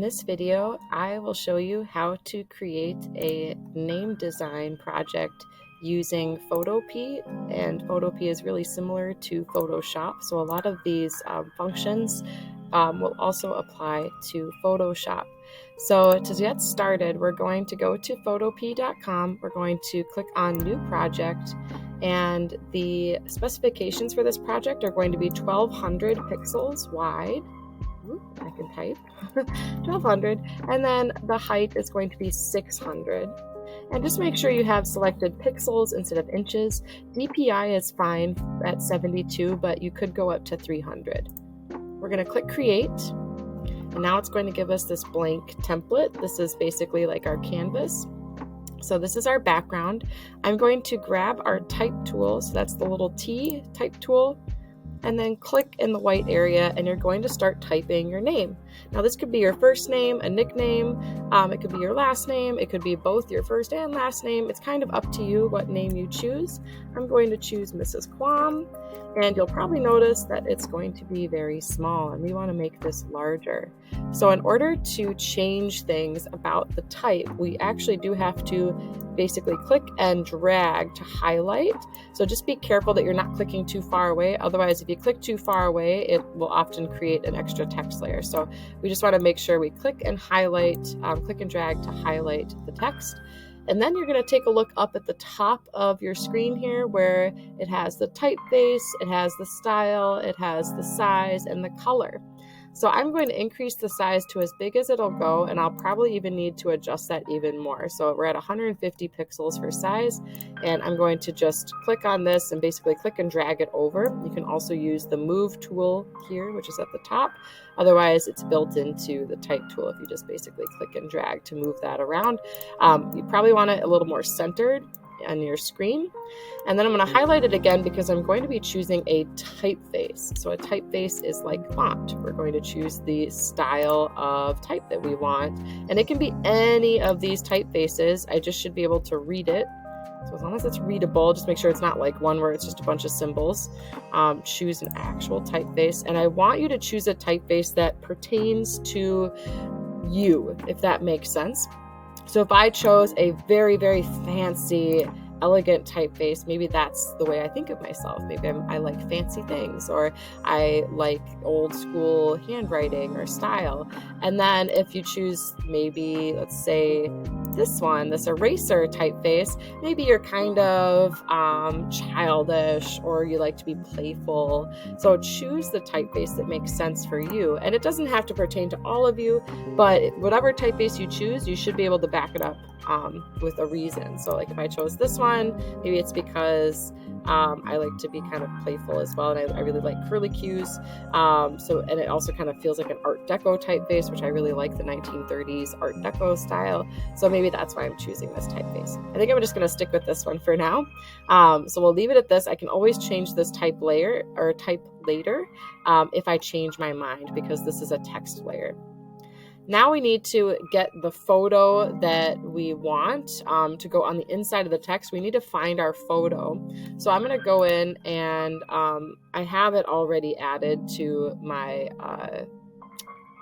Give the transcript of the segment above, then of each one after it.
this video, I will show you how to create a name design project using Photopea, and Photopea is really similar to Photoshop. So a lot of these functions will also apply to Photoshop. So to get started, we're going to go to photopea.com. We're going to click on New Project, and the specifications for this project are going to be 1200 pixels wide. I can type 1200, and then the height is going to be 600. And just make sure you have selected pixels instead of inches. DPI is fine at 72, but you could go up to 300. We're going to click create, and now it's going to give us this blank template. This is basically like our canvas. So this is our background. I'm going to grab our type tool, so that's the little T type tool, and then click in the white area, and you're going to start typing your name. Now this could be your first name, a nickname, it could be your last name, it could be both your first and last name. It's kind of up to you what name you choose. I'm going to choose Mrs. Quam, and you'll probably notice that it's going to be very small, and we want to make this larger. So in order to change things about the type, we actually do have to basically click and drag to highlight. So just be careful that you're not clicking too far away. Otherwise, if you click too far away, it will often create an extra text layer. So we just want to make sure we click and highlight, click and drag to highlight the text. And then you're going to take a look up at the top of your screen here where it has the typeface, it has the style, it has the size and the color. So I'm going to increase the size to as big as it'll go, and I'll probably even need to adjust that even more. So we're at 150 pixels for size, and I'm going to just click on this and basically click and drag it over. You can also use the move tool here, which is at the top. Otherwise, it's built into the type tool if you just basically click and drag to move that around. You probably want it a little more centered on your screen. And then I'm going to highlight it again because I'm going to be choosing a typeface. So a typeface is like font. We're going to choose the style of type that we want. And it can be any of these typefaces. I just should be able to read it. So as long as it's readable, just make sure it's not like one where it's just a bunch of symbols. Choose an actual typeface. And I want you to choose a typeface that pertains to you, if that makes sense. So if I chose a very, very fancy, elegant typeface, maybe that's the way I think of myself. Maybe I like fancy things, or I like old school handwriting or style. And then if you choose maybe, let's say, this one, this eraser typeface, maybe you're kind of childish, or you like to be playful. So choose the typeface that makes sense for you. And it doesn't have to pertain to all of you, but whatever typeface you choose, you should be able to back it up with a reason. So like if I chose this one, maybe it's because I like to be kind of playful as well, and I really like curly cues. And it also kind of feels like an Art Deco typeface, which I really like, the 1930s Art Deco style. So maybe that's why I'm choosing this typeface. I think I'm just going to stick with this one for now. So we'll leave it at this. I can always change this type layer or type later if I change my mind, because this is a text layer. Now we need to get the photo that we want to go on the inside of the text. We need to find our photo. So I'm going to go in, and I have it already added to my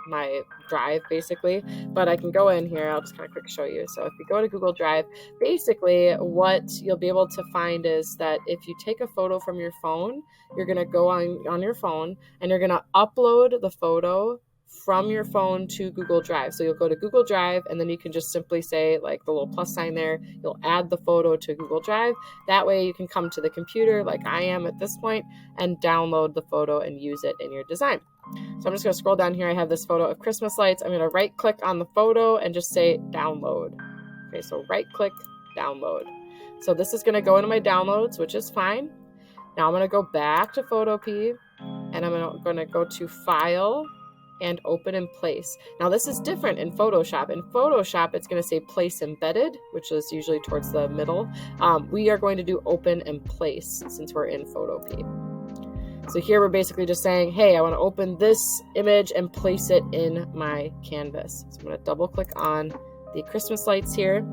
my drive basically, but I can go in here. I'll just kind of quick show you. So if you go to Google Drive, basically what you'll be able to find is that if you take a photo from your phone, you're going to go on your phone, and you're going to upload the photo from your phone to Google Drive. So you'll go to Google Drive, and then you can just simply say, like the little plus sign there, you'll add the photo to Google Drive. That way you can come to the computer like I am at this point and download the photo and use it in your design. So I'm just going to scroll down here. I have this photo of Christmas lights. I'm going to right click on the photo and just say download. Okay, so right click, download. So this is going to go into my downloads, which is fine. Now I'm going to go back to Photopea, and I'm going to go to File and Open in Place. Now this is different in Photoshop. In Photoshop, it's going to say Place Embedded, which is usually towards the middle. We are going to do Open in Place since we're in Photopea. So here we're basically just saying, hey, I want to open this image and place it in my canvas. So I'm going to double click on the Christmas lights here,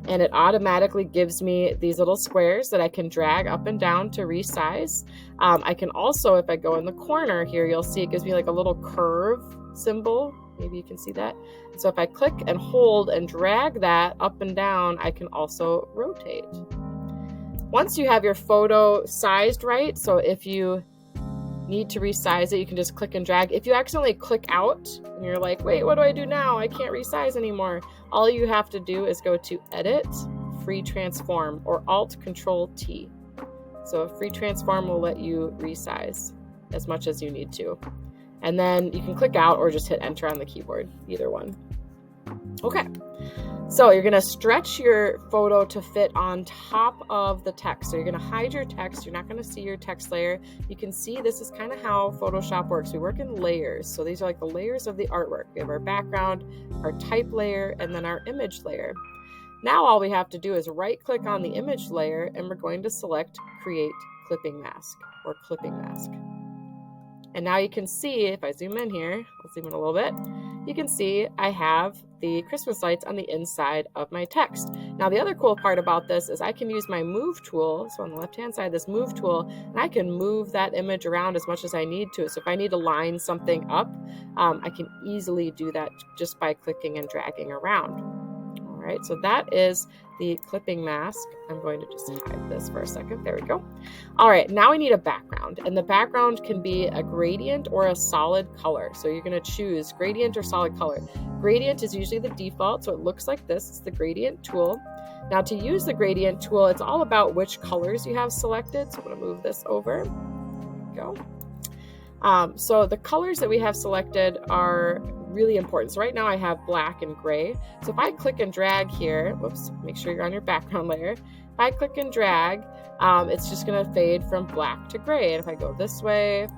and it automatically gives me these little squares that I can drag up and down to resize. I can also, if I go in the corner here, you'll see it gives me like a little curve symbol. Maybe you can see that. So if I click and hold and drag that up and down, I can also rotate. Once you have your photo sized right, so if you need to resize it, you can just click and drag. If you accidentally click out and you're like, wait, what do I do now? I can't resize anymore. All you have to do is go to Edit, Free Transform, or Alt-Control-T. So Free Transform will let you resize as much as you need to. And then you can click out or just hit Enter on the keyboard, either one. Okay, so you're going to stretch your photo to fit on top of the text. So you're going to hide your text. You're not going to see your text layer. You can see this is kind of how Photoshop works. We work in layers. So these are like the layers of the artwork. We have our background, our type layer, and then our image layer. Now all we have to do is right-click on the image layer, and we're going to select Create Clipping Mask or Clipping Mask. And now you can see, if I zoom in here, I'll zoom in a little bit, you can see I have the Christmas lights on the inside of my text. Now the other cool part about this is I can use my Move tool, so on the left-hand side, this Move tool, and I can move that image around as much as I need to. So if I need to line something up, I can easily do that just by clicking and dragging around. All right, so that is the clipping mask. I'm going to just hide this for a second. There we go. All right, now we need a background, and the background can be a gradient or a solid color. So you're going to choose gradient or solid color. Gradient is usually the default, so it looks like this. It's the gradient tool. Now to use the gradient tool, it's all about which colors you have selected. So I'm going to move this over. There we go. So the colors that we have selected are really important. So right now I have black and gray. So if I click and drag here, whoops, make sure you're on your background layer. If I click and drag, it's just going to fade from black to gray. And if I go this way,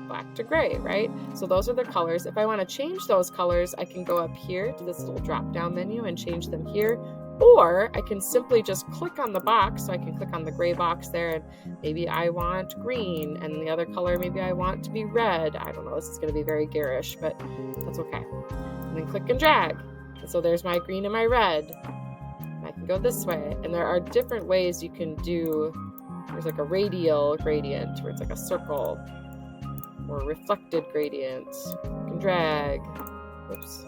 black to gray, right? So those are the colors. If I want to change those colors, I can go up here to this little drop down menu and change them here. Or I can simply just click on the box. So I can click on the gray box there, and maybe I want green, and the other color maybe I want to be red. I don't know, this is going to be very garish, but that's okay. And then click and drag. And so there's my green and my red. And I can go this way. And there are different ways you can do, there's like a radial gradient where it's like a circle, or a reflected gradient. You can drag. Whoops.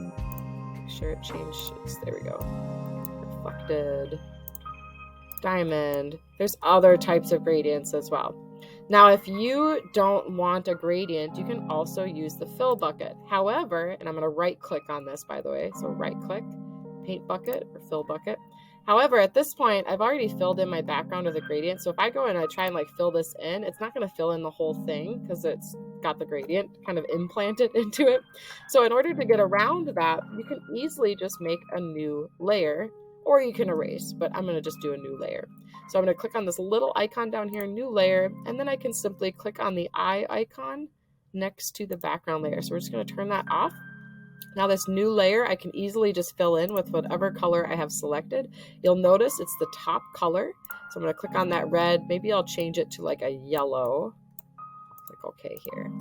Make sure it changed. There we go. Reflected, diamond. There's other types of gradients as well. Now, if you don't want a gradient, you can also use the fill bucket. However, and I'm going to right click on this, by the way. So right click, paint bucket or fill bucket. However, at this point, I've already filled in my background with a gradient. So if I go and I try and like fill this in, it's not going to fill in the whole thing because it's got the gradient kind of implanted into it. So in order to get around that, you can easily just make a new layer, or you can erase, but I'm going to just do a new layer. So I'm going to click on this little icon down here, new layer, and then I can simply click on the eye icon next to the background layer. So we're just going to turn that off. Now this new layer, I can easily just fill in with whatever color I have selected. You'll notice it's the top color. So I'm going to click on that red. Maybe I'll change it to like a yellow. Click OK here.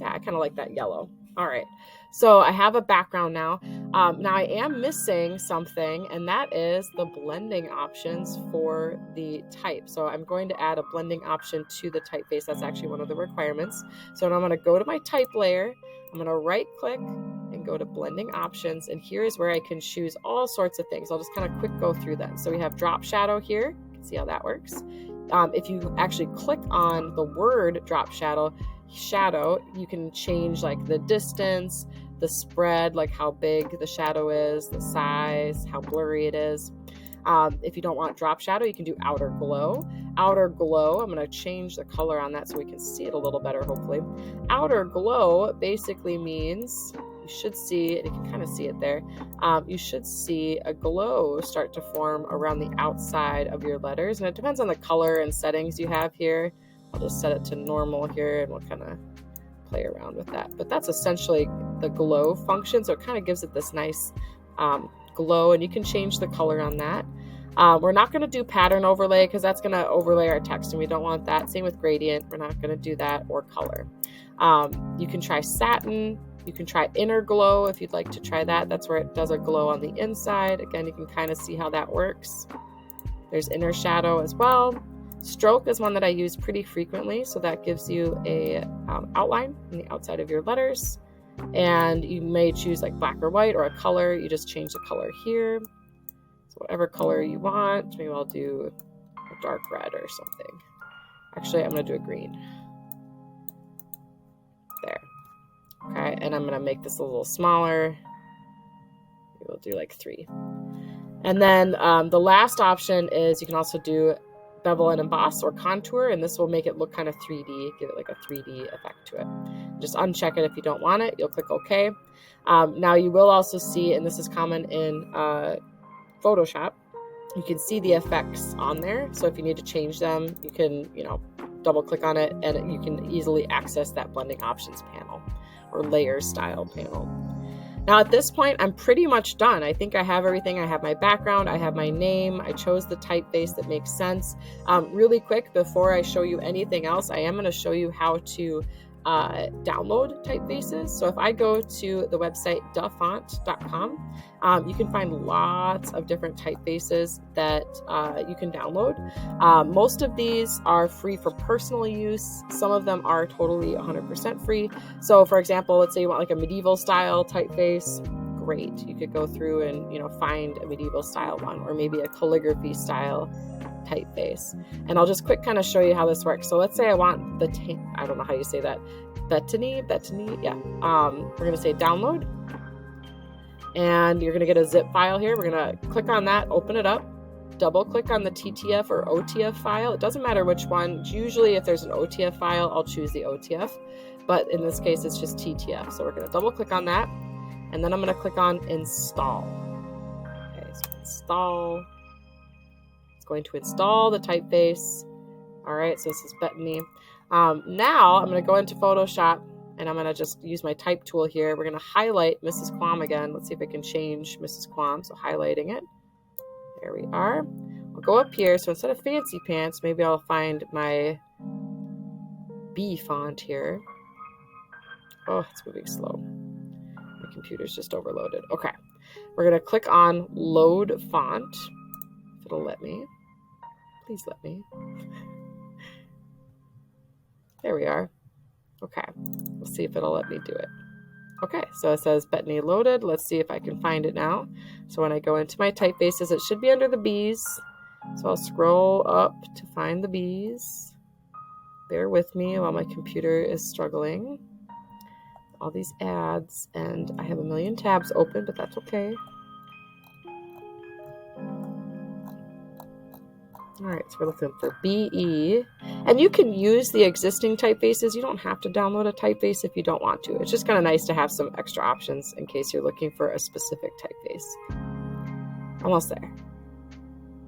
Yeah, I kind of like that yellow. All right, so I have a background now. Now I am missing something, and that is the blending options for the type. So I'm going to add a blending option to the typeface. That's actually one of the requirements. So now I'm going to go to my type layer. I'm going to right click and go to blending options. And here is where I can choose all sorts of things. I'll just kind of quick go through them. So we have drop shadow here. You can see how that works. If you actually click on the word drop shadow, you can change like the distance, the spread, like how big the shadow is, the size, how blurry it is. If you don't want drop shadow, you can do outer glow. Outer glow, I'm going to change the color on that so we can see it a little better, hopefully. Outer glow basically means you should see, and you can kind of see it there, you should see a glow start to form around the outside of your letters. And it depends on the color and settings you have here. I'll just set it to normal here, and we'll kind of play around with that. But that's essentially the glow function. So it kind of gives it this nice glow, and you can change the color on that. We're not going to do pattern overlay because that's going to overlay our text, and we don't want that. Same with gradient. We're not going to do that, or color. You can try satin. You can try inner glow if you'd like to try that. That's where it does a glow on the inside. Again, you can kind of see how that works. There's inner shadow as well. Stroke is one that I use pretty frequently, so that gives you a outline on the outside of your letters. And you may choose like black or white or a color. You just change the color here. So whatever color you want. Maybe I'll do a dark red or something. Actually, I'm going to do a green. There. Okay, and I'm going to make this a little smaller. We'll do like 3. And then the last option is you can also do bevel and emboss or contour, and this will make it look kind of 3D, give it like a 3D effect to it. Just uncheck it if you don't want it. You'll click OK. Now you will also see, and this is common in Photoshop, you can see the effects on there. So if you need to change them, you can, double click on it and you can easily access that blending options panel or layer style panel. Now at this point, I'm pretty much done. I think I have everything. I have my background, I have my name, I chose the typeface that makes sense. Really quick, before I show you anything else, I am going to show you how to download typefaces. So if I go to the website dafont.com, you can find lots of different typefaces that you can download. Most of these are free for personal use. Some of them are totally 100% free. So for example, let's say you want like a medieval style typeface. Great. You could go through and, find a medieval style one, or maybe a calligraphy style typeface. And I'll just quick kind of show you how this works. So let's say I want I don't know how you say that. Bettany, yeah. We're going to say download. And you're going to get a zip file here. We're going to click on that, open it up, double click on the TTF or OTF file. It doesn't matter which one. Usually if there's an OTF file, I'll choose the OTF. But in this case, it's just TTF. So we're going to double click on that. And then I'm going to click on install. Okay, so install. Going to install the typeface. All right, so this is Bettany. Now I'm going to go into Photoshop and I'm going to just use my type tool here. We're going to highlight Mrs. Quam again. Let's see if I can change Mrs. Quam. So highlighting it. There we are. I'll go up here. So instead of fancy pants, maybe I'll find my B font here. Oh, it's moving slow. My computer's just overloaded. Okay. We're going to click on load font. If it'll let me. Please let me. There we are. Okay, we'll see if it'll let me do it. Okay, so it says Bettany loaded. Let's see if I can find it now. So when I go into my typefaces, it should be under the B's. So I'll scroll up to find the B's. Bear with me while my computer is struggling. All these ads, and I have a million tabs open, but that's okay. All right, so we're looking for BE, and you can use the existing typefaces. You don't have to download a typeface if you don't want to. It's just kind of nice to have some extra options in case you're looking for a specific typeface. Almost there.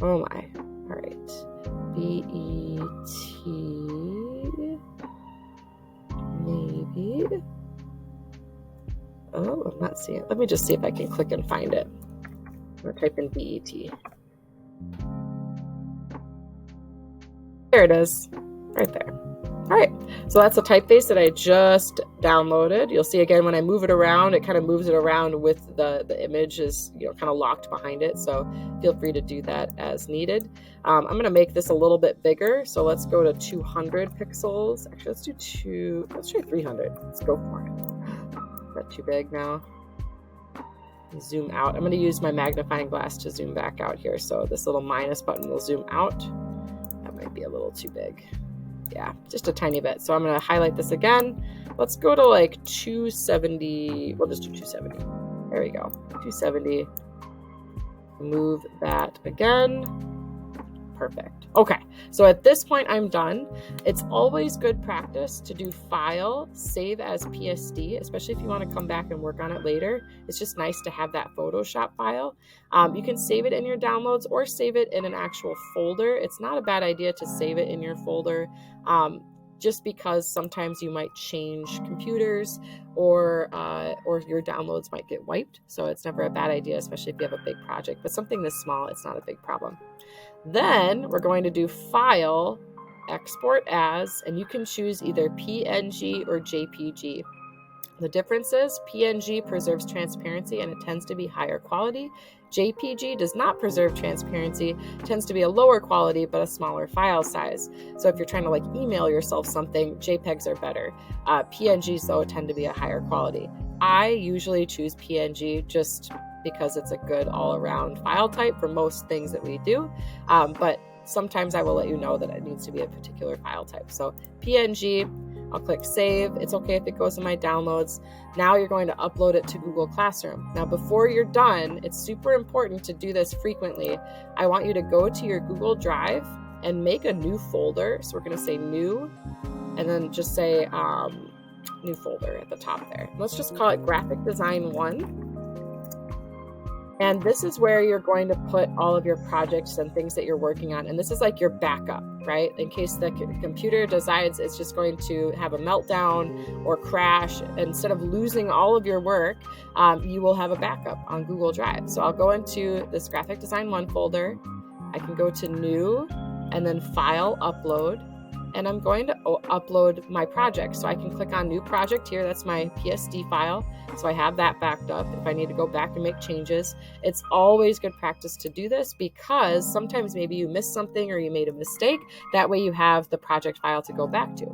Oh my. All right. BET. Maybe. Oh, I'm not seeing it. Let me just see if I can click and find it. I'm going to type in BET. There it is, right there. All right, so that's a typeface that I just downloaded. You'll see again when I move it around, it kind of moves it around with the image is kind of locked behind it. So feel free to do that as needed. I'm going to make this a little bit bigger. So let's go to 200 pixels. Actually, let's try 300. Let's go for it. Is that too big now? Zoom out. I'm going to use my magnifying glass to zoom back out here. So this little minus button will zoom out. Might be a little too big. Yeah, just a tiny bit. So I'm going to highlight this again. Let's go to like 270. We'll just do 270. There we go. 270. Move that again. Perfect. Okay, so at this point I'm done. It's always good practice to do file, save as PSD, especially if you want to come back and work on it later. It's just nice to have that Photoshop file. You can save it in your downloads or save it in an actual folder. It's not a bad idea to save it in your folder, just because sometimes you might change computers or your downloads might get wiped. So it's never a bad idea, especially if you have a big project. But something this small, it's not a big problem. Then we're going to do File, Export As, and you can choose either PNG or JPG. The difference is PNG preserves transparency and it tends to be higher quality. JPG does not preserve transparency, tends to be a lower quality but a smaller file size. So if you're trying to like email yourself something, JPEGs are better. PNGs though tend to be a higher quality. I usually choose PNG just because it's a good all-around file type for most things that we do. But sometimes I will let you know that it needs to be a particular file type. So PNG, I'll click save. It's okay if it goes in my downloads. Now you're going to upload it to Google Classroom. Now, before you're done, it's super important to do this frequently. I want you to go to your Google Drive and make a new folder. So we're going to say new, and then just say new folder at the top there. Let's just call it Graphic Design 1. And this is where you're going to put all of your projects and things that you're working on. And this is like your backup, right? In case the computer decides it's just going to have a meltdown or crash, instead of losing all of your work, you will have a backup on Google Drive. So I'll go into this Graphic Design 1 folder. I can go to New and then File, Upload. And I'm going to upload my project. So I can click on New Project here. That's my PSD file. So I have that backed up if I need to go back and make changes. It's always good practice to do this because sometimes maybe you missed something or you made a mistake. That way you have the project file to go back to.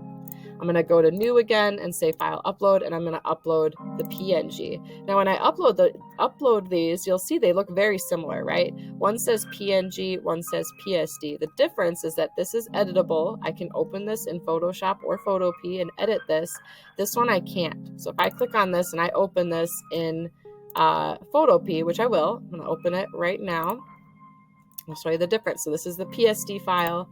I'm going to go to New again and say File, Upload, and I'm going to upload the PNG. Now, when I upload these, you'll see they look very similar, right? One says PNG, one says PSD. The difference is that this is editable. I can open this in Photoshop or Photopea and edit this. This one I can't. So if I click on this and I open this in Photopea, which I will, I'm going to open it right now. I'll show you the difference. So this is the PSD file.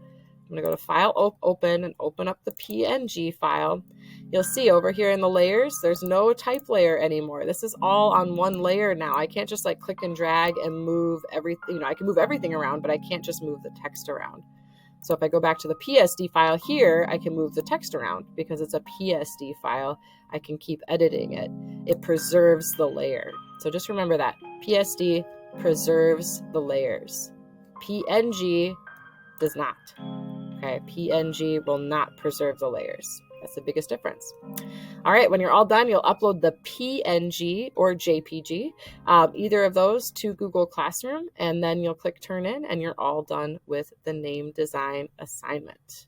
I'm going to go to File, Open, and open up the PNG file. You'll see over here in the layers, there's no type layer anymore. This is all on one layer now. I can't just like click and drag and move everything. I can move everything around, but I can't just move the text around. So if I go back to the PSD file here, I can move the text around because it's a PSD file. I can keep editing it. It preserves the layer. So just remember that. PSD preserves the layers. PNG does not. Okay, PNG will not preserve the layers. That's the biggest difference. All right, when you're all done, you'll upload the PNG or JPG, either of those, to Google Classroom, and then you'll click Turn In, and you're all done with the name design assignment.